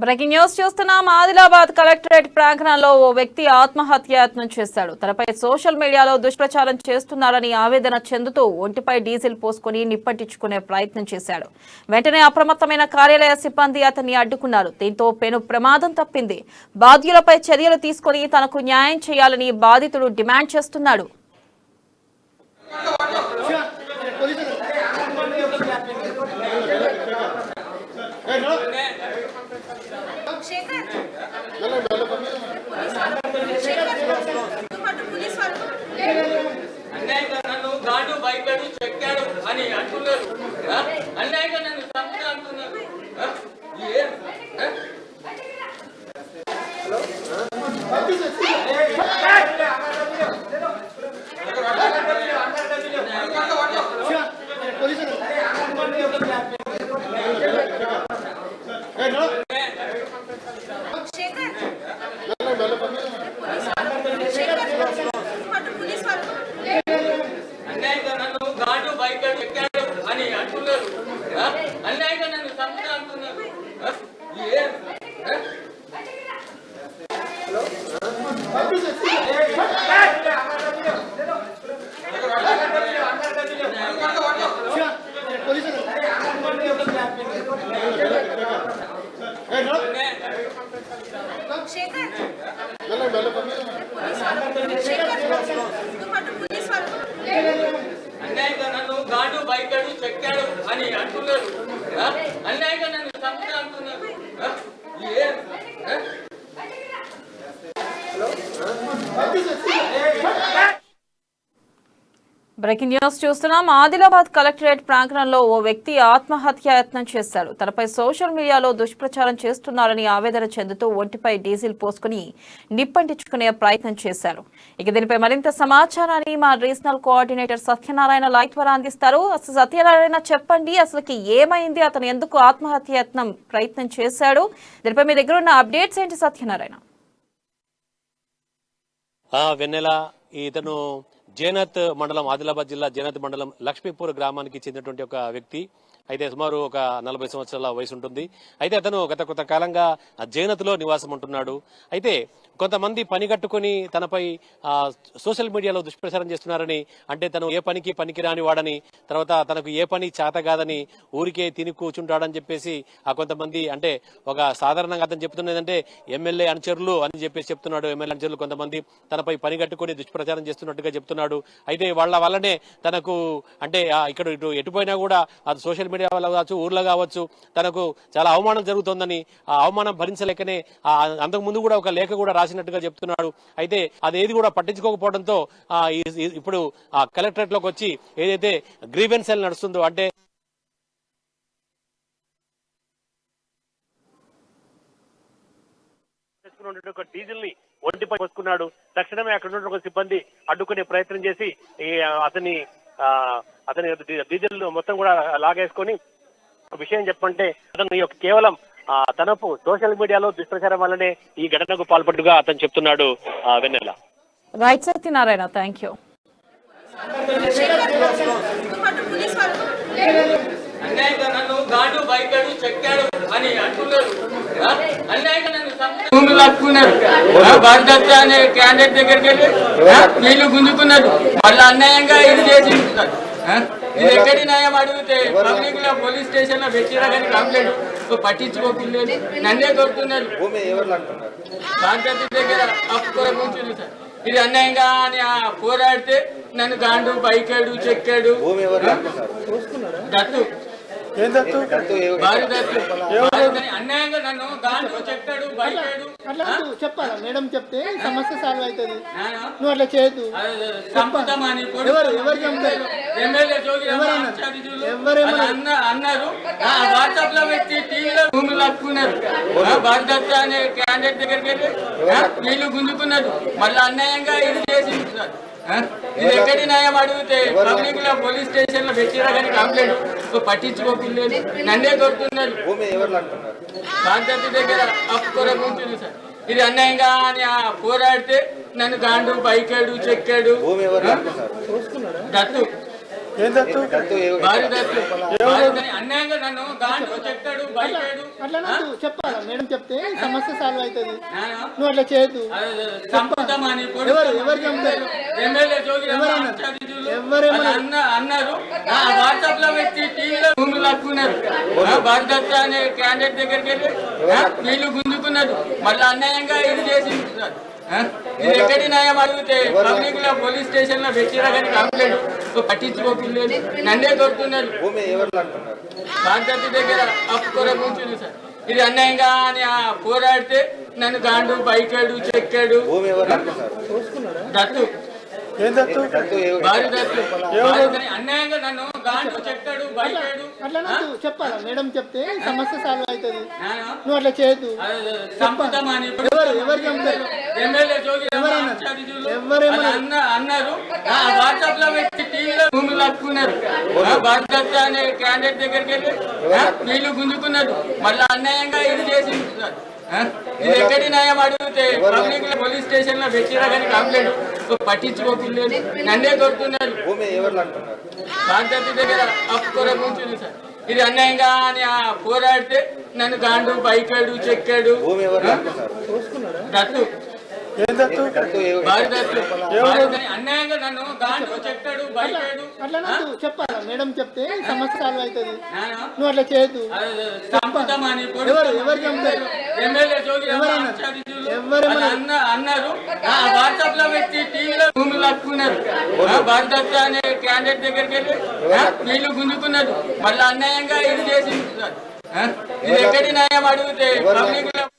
Breaking news చూస్తున్నాం. Adilabad collectorate ప్రాంగణంలో ఓ వ్యక్తి ఆత్మహత్యాయత్నం చేశాడు. తనపై సోషల్ మీడియాలో దుష్ప్రచారం చేస్తున్నారని ఆవేదన చెందుతూ ఒంటిపై డీజిల్ పోసుకుని నిప్పంటించుకునే ప్రయత్నం చేశాడు. వెంటనే అప్రమత్తమైన కార్యాలయ సిబ్బంది అతన్ని అడ్డుకున్నారు. దీంతో పెను ప్రమాదం తప్పింది. బాధ్యులపై చర్యలు తీసుకుని తనకు న్యాయం చేయాలని బాధితుడు డిమాండ్ చేస్తున్నాడు. బ్రేకింగ్ న్యూస్ చూస్తున్నాం. ఆదిలాబాద్ కలెక్టరేట్ ప్రాంగణంలో ఓ వ్యక్తి ఆత్మహత్యాయత్నం చేశాడు. తనపై సోషల్ మీడియాలో దుష్ప్రచారం చేస్తున్నారని ఆవేదన చెందుతూ ఒంటిపై డీజిల్ పోసుకుని నిప్పంటించుకునే ప్రయత్నం చేశారు. ఇక దీనిపై మరింత సమాచారాన్ని మా రీజనల్ కోఆర్డినేటర్ సత్యనారాయణ లైవ్ ద్వారా అందిస్తారు. అసలు సత్యనారాయణ చెప్పండి, అసలుకి ఏమైంది, అతను ఎందుకు ఆత్మహత్యాయత్నం ప్రయత్నం చేశాడు, దీనిపై మీ దగ్గర ఉన్న అప్డేట్స్ ఏంటి సత్యనారాయణ? వెన్నెల, ఇతను జైనత్ మండలం, ఆదిలాబాద్ జిల్లా జైనత్ మండలం లక్ష్మీపూర్ గ్రామానికి చెందినటువంటి ఒక వ్యక్తి. అయితే సుమారు ఒక 40 సంవత్సరాల వయసు ఉంటుంది. అయితే అతను గత కాలంగా జైనత్ లో నివాసం ఉంటున్నాడు. అయితే కొంతమంది పని కట్టుకుని తనపై సోషల్ మీడియాలో దుష్ప్రచారం చేస్తున్నారని, అంటే తను ఏ పనికి పనికిరాని వాడని, తర్వాత తనకు ఏ పని చేత కాదని, ఊరికే తిని కూర్చుంటాడని చెప్పేసి కొంతమంది, అంటే ఒక సాధారణంగా అతను చెప్తున్నదంటే ఎమ్మెల్యే అనుచరులు అని చెప్పేసి చెప్తున్నాడు. ఎమ్మెల్యే అనుచరులు కొంతమంది తనపై పని కట్టుకుని దుష్ప్రచారం చేస్తున్నట్టుగా చెప్తున్నాడు. అయితే వాళ్ళ వల్లనే తనకు, అంటే ఇక్కడ ఎటుపోయినా కూడా అది సోషల్ మీడియా వల్ల కావచ్చు, ఊర్లో కావచ్చు, తనకు చాలా అవమానం జరుగుతోందని, ఆ అవమానం భరించలేకనే అంతకు ముందు కూడా ఒక లేఖ కూడా రాసినట్టుగా చెప్తున్నాడు. అయితే అదేది కూడా పట్టించుకోకపోవడంతో ఇప్పుడు కలెక్టరేట్ లోకి వచ్చి ఏదైతే గ్రీవెన్స్ సెల్ నడుస్తుందో, అంటే డీజిల్ ని ఒంటిపై పోసుకున్నాడు. తక్షణమే అక్కడ ఉన్న సిబ్బంది అడ్డుకునే ప్రయత్నం చేసి అతని డీజిల్ మొత్తం కూడా లాగేసుకొని, విషయం చెప్పంటే అతను కేవలం తనపు సోషల్ మీడియాలో దుష్ప్రచారం వల్లనే ఈ ఘటనకు పాల్పడ్డగా అతను చెప్తున్నాడు. Vennela. Right Satyanarayana, thank you. భూమి లాక్కున్నారు, భారత అనే క్యాండిడేట్ దగ్గరికి వెళ్ళి వీళ్ళు గుంజుకున్నారు. వాళ్ళు అన్యాయంగా ఇది చేసి ఇది ఎక్కడి న్యాయం అడిగితే పబ్లిక్ లో పోలీస్ స్టేషన్ లో పెట్టినా కానీ కంప్లైంట్ పట్టించుకోకుండా నన్నే కొడుతున్నారు. భారత దగ్గర అప్పుకోర కూర్చుంది సార్, ఇది అన్యాయంగా అని పోరాడితే నన్ను గాండు, బైకాడు, చెక్కాడు, దత్తు అన్యాయంగా నన్ను గాండు, చెక్కాడు, బైకాడు. చెప్పాలా మేడం? చెప్తే సమస్య సాల్వ్ అవుతుంది. నువ్వు అట్లా చేయదు. అన్నారు వాట్సాప్ లో పెట్టి టీవీలో భూమి లాక్కున్నారు. భారత అనే క్యాండిడేట్ దగ్గరికి వెళ్ళి వీళ్ళు గుంజుకున్నారు. మళ్ళీ అన్యాయంగా ఇది చేసి ఇది ఎక్కడి న్యాయం అడిగితే పబ్లిక్ లో పోలీస్ స్టేషన్ లో పెట్టినా కానీ కంప్లైంట్ పట్టించుకోకుండా నన్నే కొడుతున్నారు. భారత దగ్గర అప్పుకోర కూర్చుంది సార్, ఇది అన్యాయంగా అని పోరాడితే నన్ను గాండు, బైకాడు, చెక్కాడు, దత్తు భారీ దత్తు అన్యాయంగా నన్ను గాండు చెక్కాడు బైకాడు అట్లా నాకు చెప్పాలా మేడం చెప్తే సమస్య సాల్వ్ అవుతుంది. నువ్వు అట్లా చేయొద్దు. చంపుతామని ఎవరు చంపుతారు? ఎమ్మెల్యే జోగి అన్నారు. వాట్సాప్ లో పెట్టి టీవీలో భూములు లాక్కున్నారు. భారీ దత్తు అనే క్యాండిడేట్ దగ్గరికి వెళ్ళి వీళ్ళు గుంజుకున్నారు. మళ్ళీ అన్యాయంగా ఇది చేసి ఇది ఎక్కడి న్యాయం అడిగితే పబ్లిక్ లో పోలీస్ స్టేషన్ లో పెట్టిరా కానీ కంప్లైంట్ పట్టించుకోలేదు. నన్నే కొడుతున్నారు. భారతీ దగ్గర అప్పు కొర కూర్చుంది సార్. ఇది అన్యాయంగా అని పోరాడితే నన్ను గాండు బైకాడు చెక్కాడు దత్తు భారీ దత్తు అన్యాయంగా నన్ను గాండు చెక్కాడు బైకాడు. అట్లా నాకు చెప్పాలా మేడం చెప్తే సమస్య సాల్వ్ అవుతుంది. నువ్వు అట్లా చేయొద్దు. చంపుతామని ఎవరు చంపుతారు? ఎమ్మెల్యే జోగి అన్నారు. వాట్సాప్ లో పెట్టి టీవీలో భూములు లాక్కున్నారు. భారీ దత్తు అనే క్యాండిడేట్ దగ్గరికి వెళ్ళి వీళ్ళు గుంజుకున్నారు. మళ్ళీ అన్యాయంగా ఇది చేసి ఇది ఎక్కడి న్యాయం అడిగితే పబ్లిక్ లో పోలీస్ స్టేషన్ లో పెట్టిరా కానీ కంప్లైంట్ పట్టించుకోలేదు. నన్నే కొడుతున్నారు. భారతీ దగ్గర అప్పు కొర కూర్చుంది సార్. ఇది అన్యాయంగా అని పోరాడితే నన్ను గాండు బైకాడు చెక్కాడు దత్తు భారీ దత్తు అన్యాయంగా నన్ను గాండు చెక్కాడు బైకాడు. అట్లా నాకు చెప్పాలా మేడం చెప్తే సమస్య సాల్వ్ అవుతుంది. నువ్వు అట్లా చేయొద్దు. చంపుతామని ఎవరు చంపుతారు? ఎమ్మెల్యే జోగి అన్నారు. వాట్సాప్ లో పెట్టి టీవీలో భూములు లాక్కున్నారు. భారీ దత్తు అనే క్యాండిడేట్ దగ్గరికి వెళ్ళి వీళ్ళు గుంజుకున్నారు. మళ్ళీ అన్యాయంగా ఇది చేసి ఇది ఎక్కడి న్యాయం అడిగితే పబ్లిక్ లో